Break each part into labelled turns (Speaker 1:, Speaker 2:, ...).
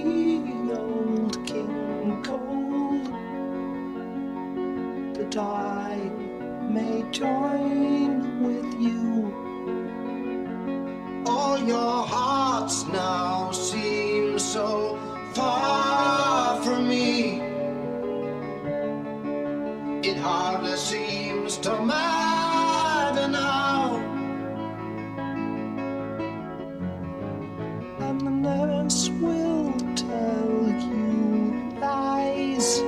Speaker 1: me, old King Cole, that I may join with you. All your hearts now seem so far from me. It hardly seems to matter now. And the nurse will tell you lies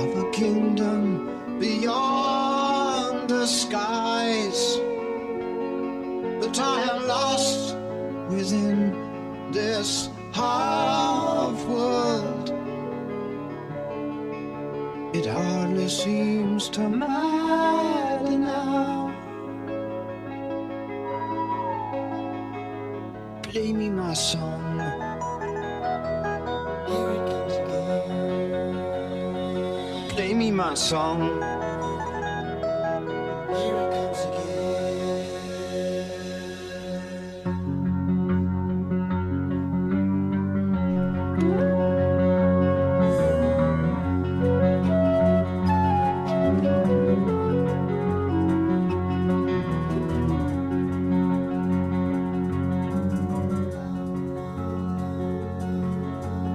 Speaker 1: of a kingdom beyond the skies that I am lost within this half world. It hardly seems to matter now. Play me my song. Here it comes again. Play me my song. Here it comes again.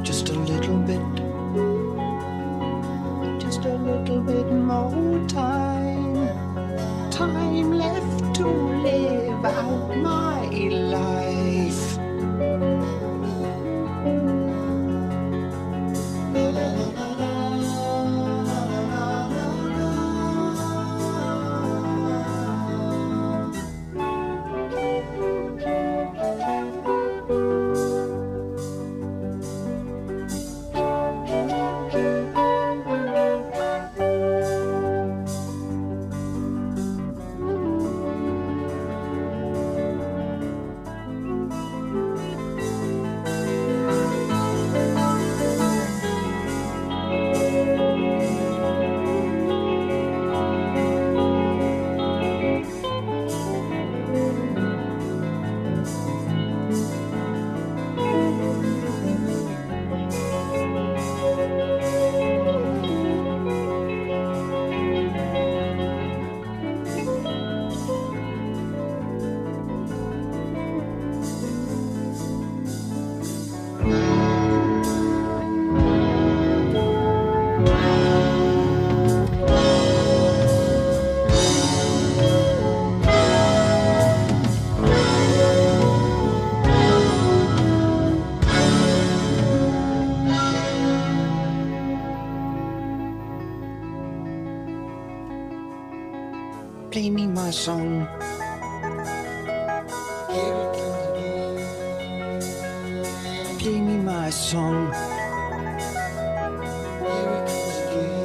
Speaker 1: Just a little bit more time left to live out my life. Play me my song. Here it comes again. Play me my song. Here it comes again.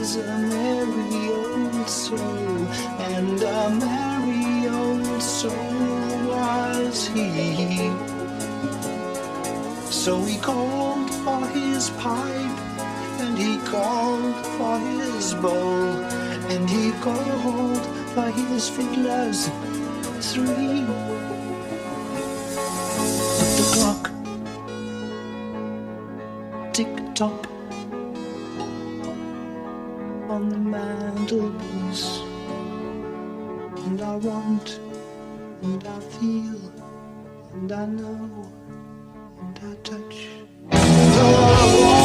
Speaker 1: was a merry old soul, and a merry old soul was he. So he called for his pipe, and he called for his bowl, and he called for his fiddlers three. But the clock tick-tock on the mantelpiece, and I want, and I feel, and I know, and I touch, and all I want.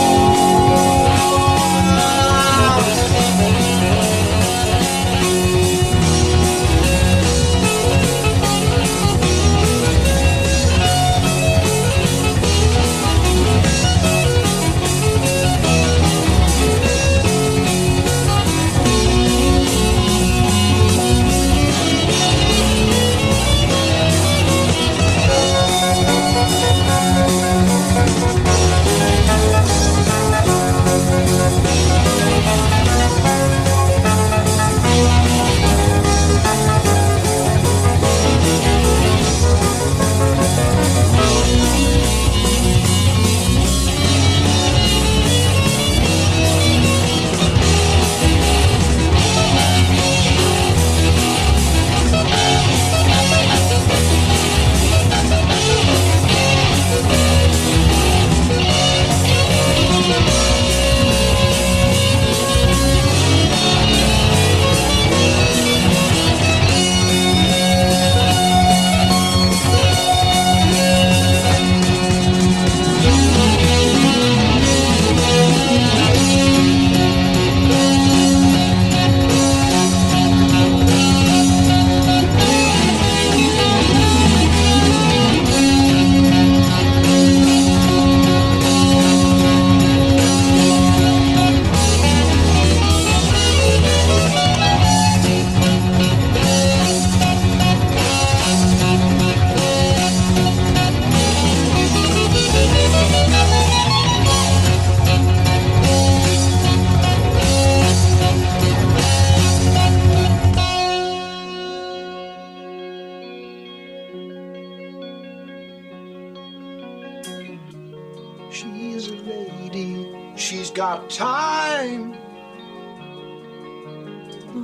Speaker 1: She's a lady, she's got time.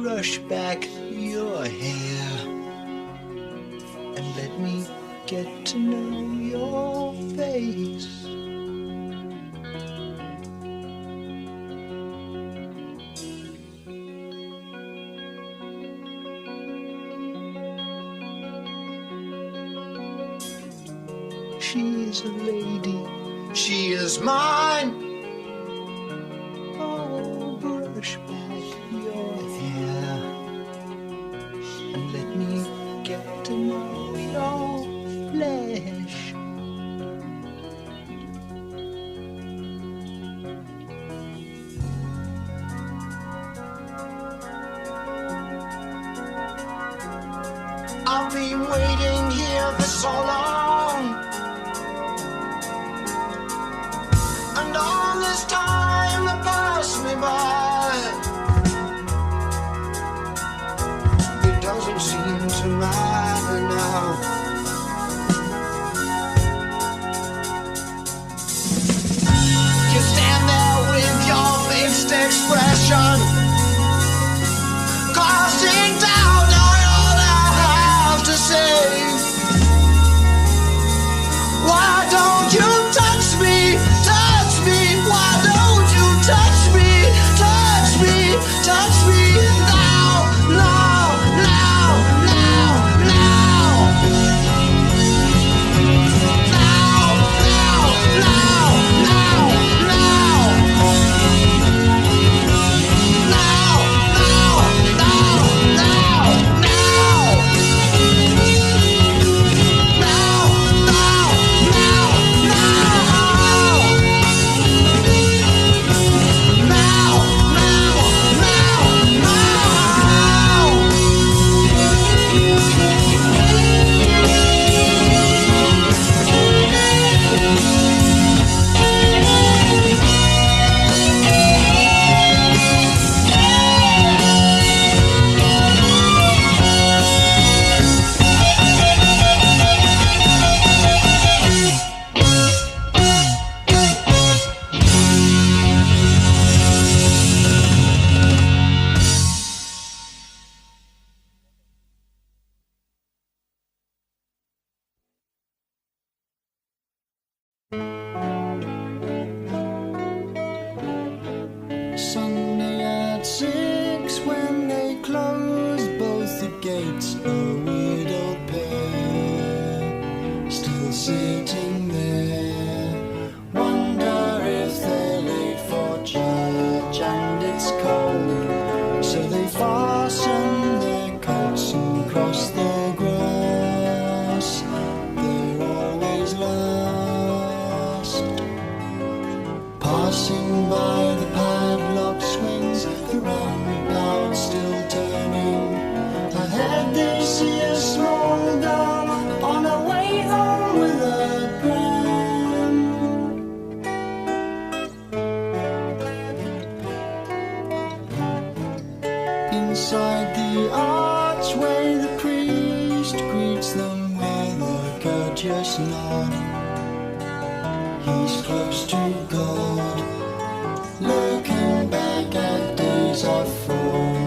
Speaker 1: Brush back your hair and let me get to know your face. She's a lady, she is mine. Oh, brush back your hair and let me get to know your flesh. I've been waiting here for so long, and hands close to God, looking back at days of 4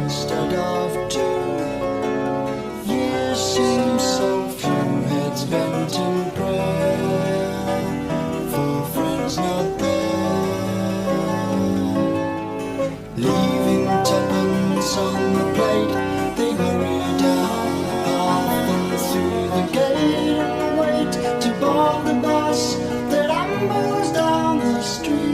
Speaker 1: instead of 2. Years seem so few, heads bent in prayer for friends not there. Leaving tuppence on the plate, they hurry down the path and through the gate and wait to board the bus that ambles down the street.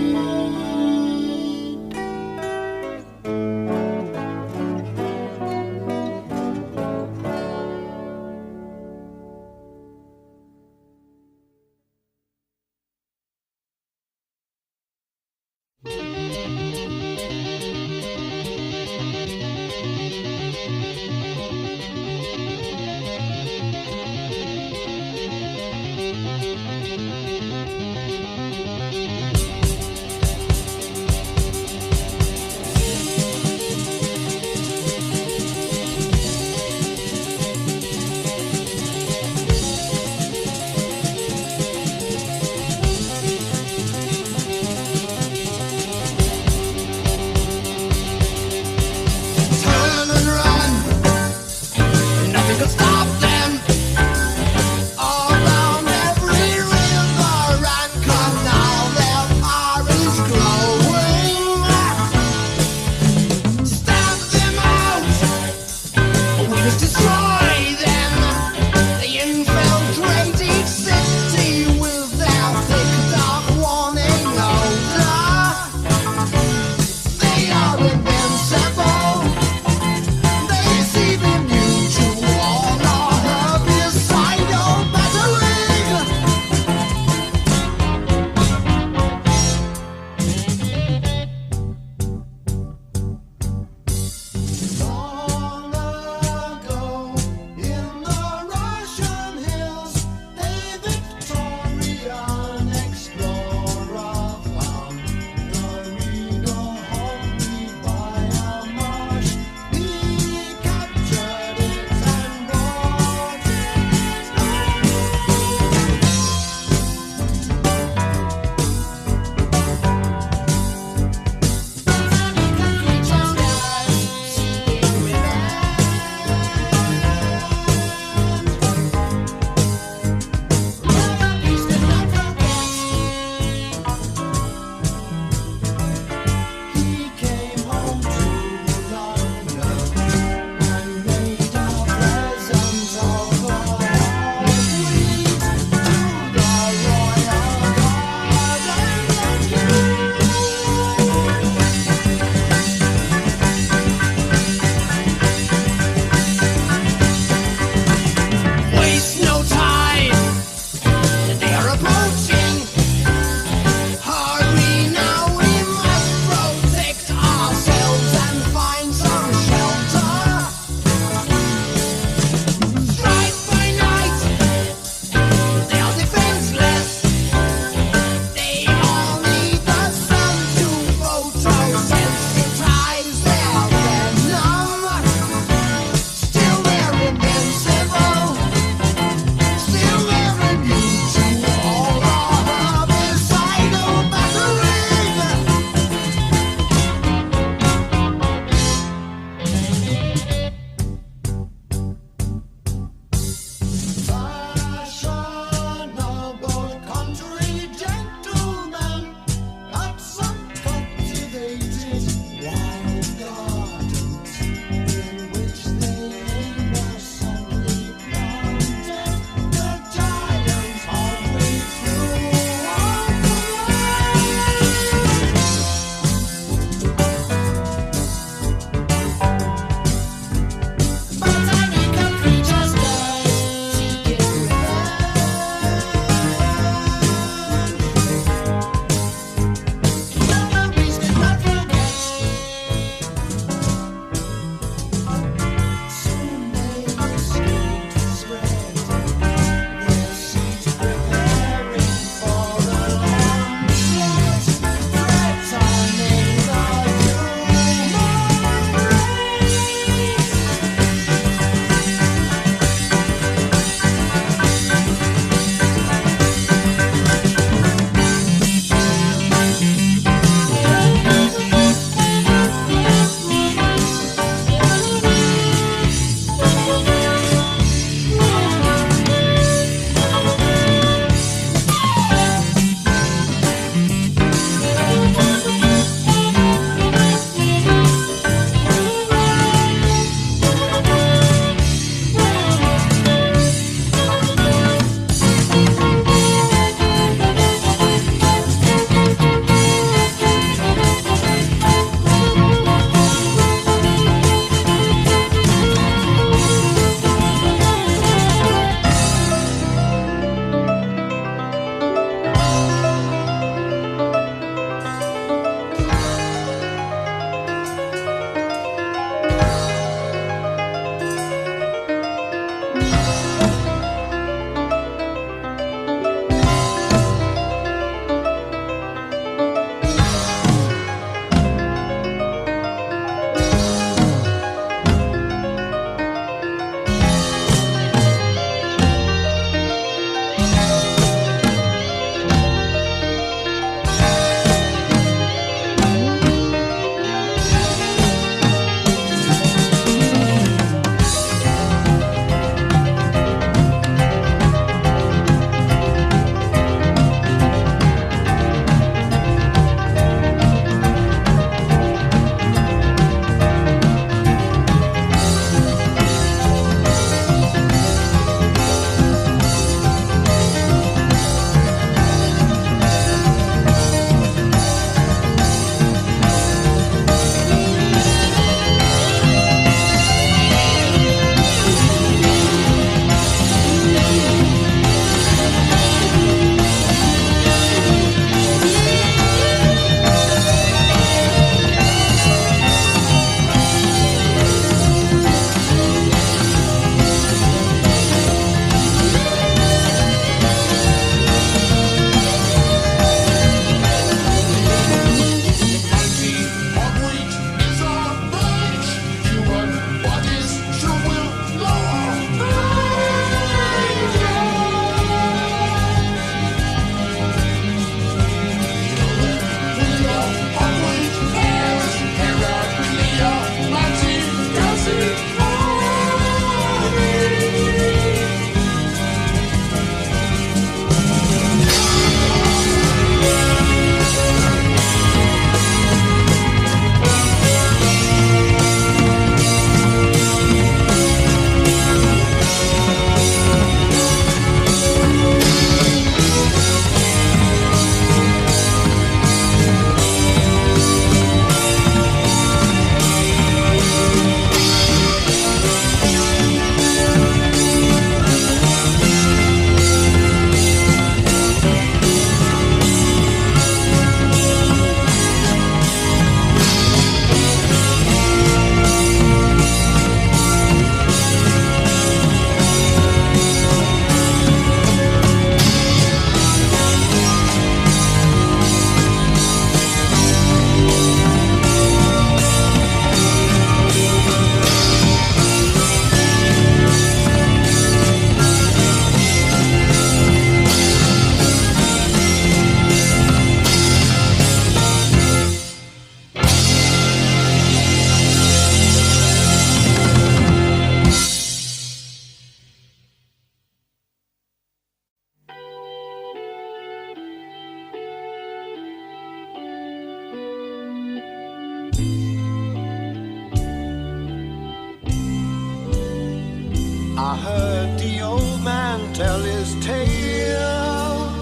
Speaker 1: I heard the old man tell his tale.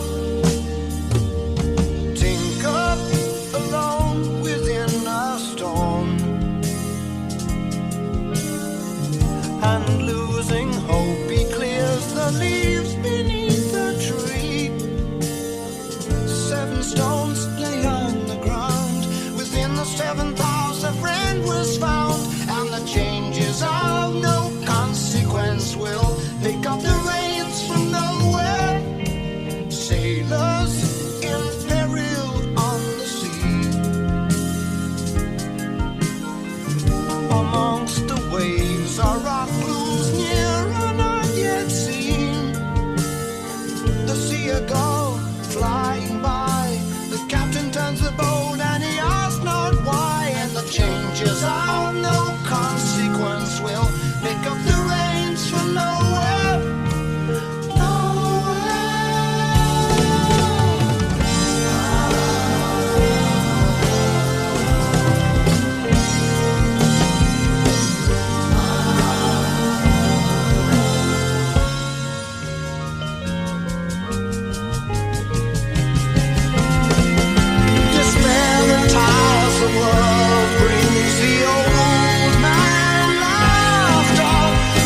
Speaker 1: Tinker alone within a storm, and losing hope he clears the leaves beneath the tree. 7 stones lay on the ground. Within the 7th house a friend was found, and the changes of no consequence will pick up the reins from nowhere. Sailors in peril on the sea, amongst the waves are rock clues near or not yet seen. The seagull flying by, the captain turns the boat and he asks not why, and the changes of no consequence will pick up the reins from nowhere. Despair that tires the world brings the old man laughter.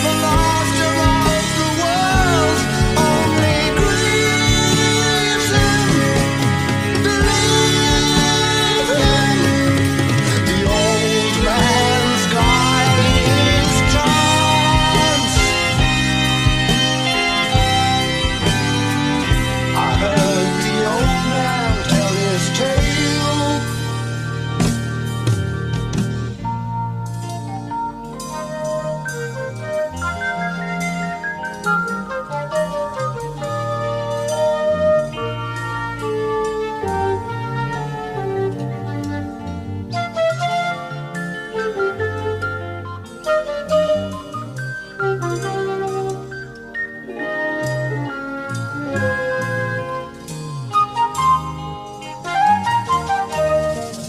Speaker 1: The laughter of the world only grieves him. Believe him, the old man's guiding his trance. I heard the old man tell his tale.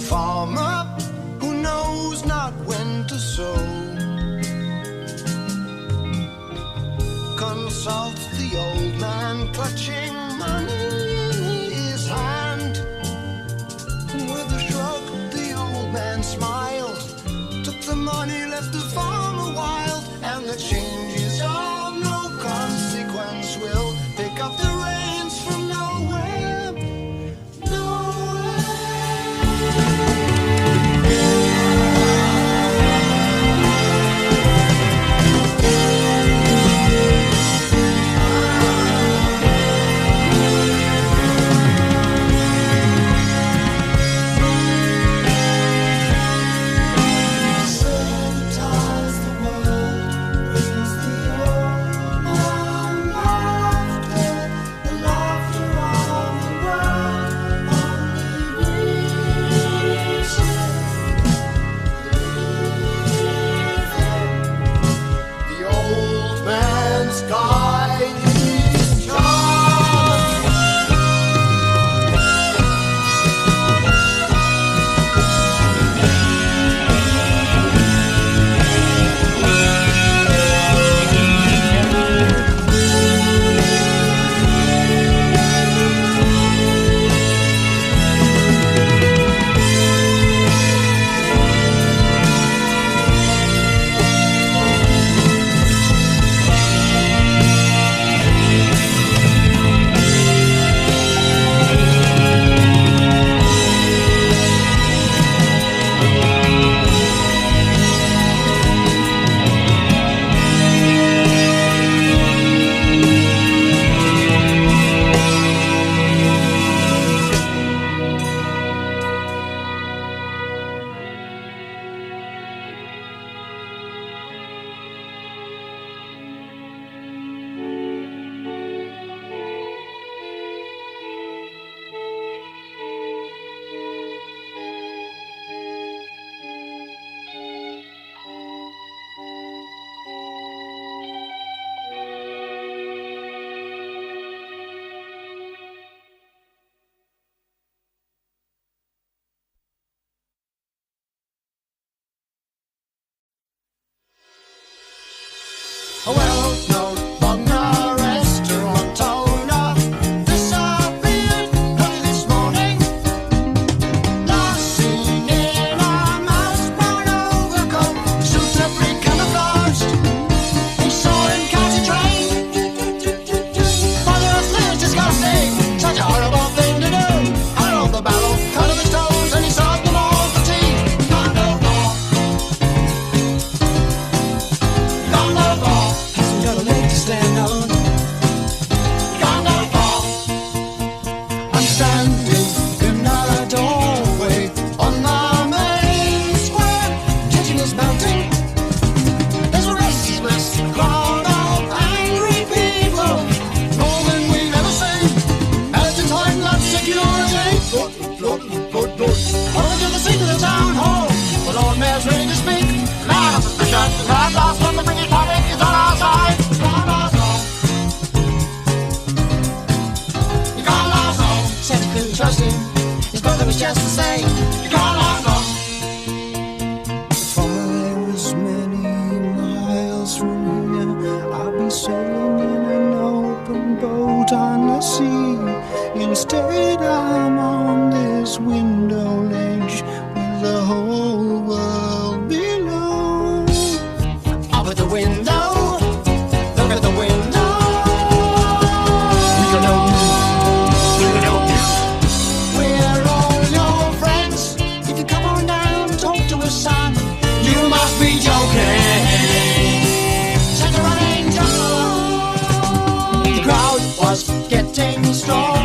Speaker 1: Farmer who knows not when to sow consults the old man, clutching money in his hand. With a shrug, the old man smiled, took the money, left the farmer wild, and the changes of no consequence will pick up the reins from nowhere. Nowhere. Sometimes the world brings the old man laughter. The laughter of the world only grieves him. The old man's guide is charged. Well, no standing in a doorway on the main square. Tension is mounting. There's a restless crowd of angry people, more than we've ever seen. Time lapse security. Lord. Over to the seat of the town hall. The Lord Mayor's ready to speak. Now suspicion is at last when the British public is on our side. You can't last long. You can't last long. Said you couldn't trust him. His brother was just the same. You can't last long. The fire is many miles from here. I'll be sailing in an open boat on the sea. Instead, I'm on this window ledge with the whole world below. Up at the window, look at the window. We can help you, we can help you. We're all your friends. If you come on down and talk to us, son, you must be joking. Take a running job. The crowd was getting strong.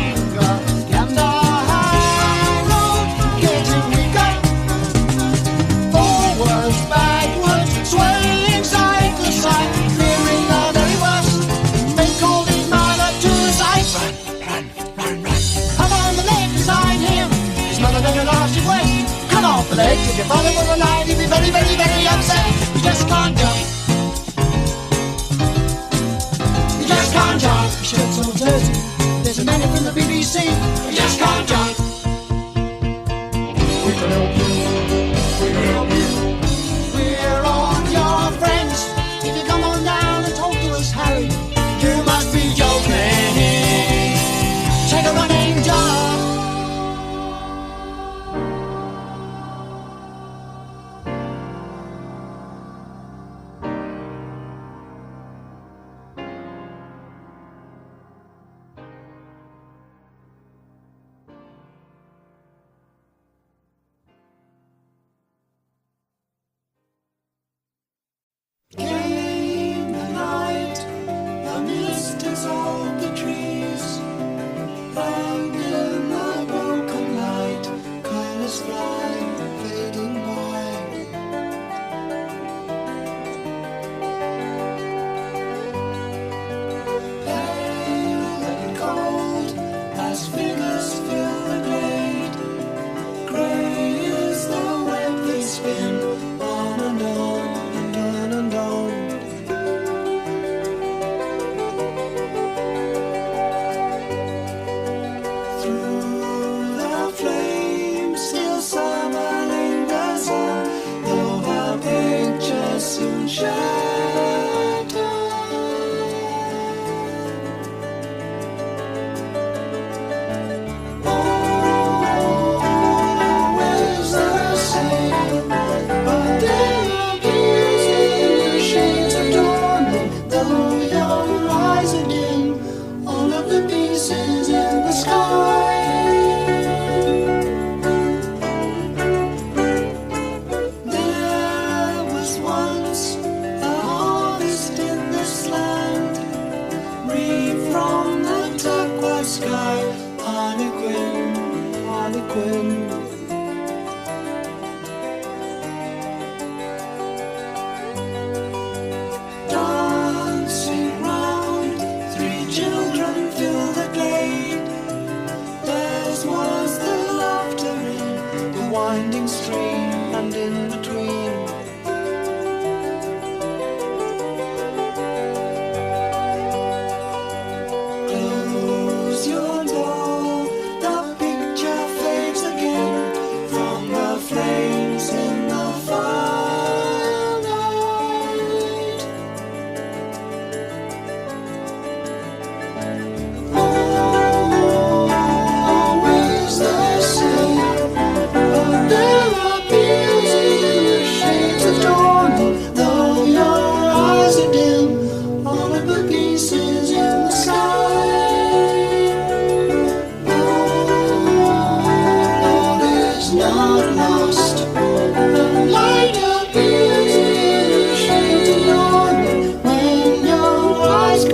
Speaker 1: Come off the ledge. If your father was alive, he'd be very, very, very upset. You just can't jump. You just can't jump. Your shirt's all dirty. There's a man from the BBC. You just can't jump. We can help you. We can help you. We're all your friends. If you come on down and talk to us, Harry, you must be joking. Take a running job.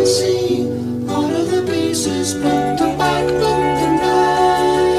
Speaker 2: see all of the pieces put back, put them back.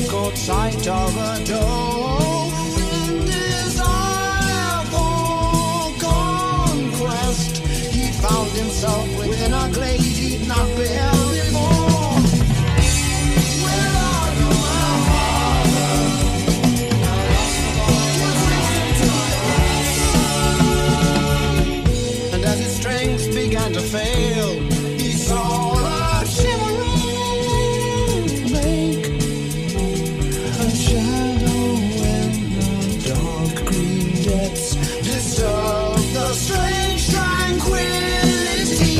Speaker 1: caught sight of a door. In desire for conquest, he found himself within a glade he'd not beheld before. Where are you, my father? And as his strength began to fail, he saw a shimmering lake, a shadow in the dark green depths disturbed the strange tranquility.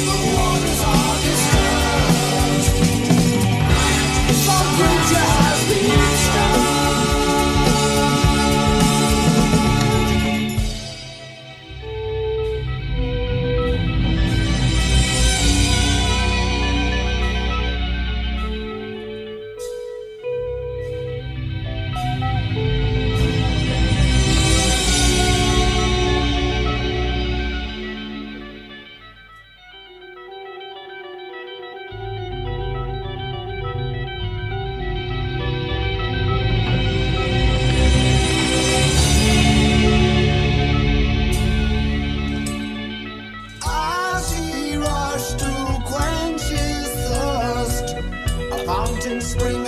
Speaker 1: The waters are disturbed, some creature has been stirred. As he rushed to quench his thirst, a fountain spring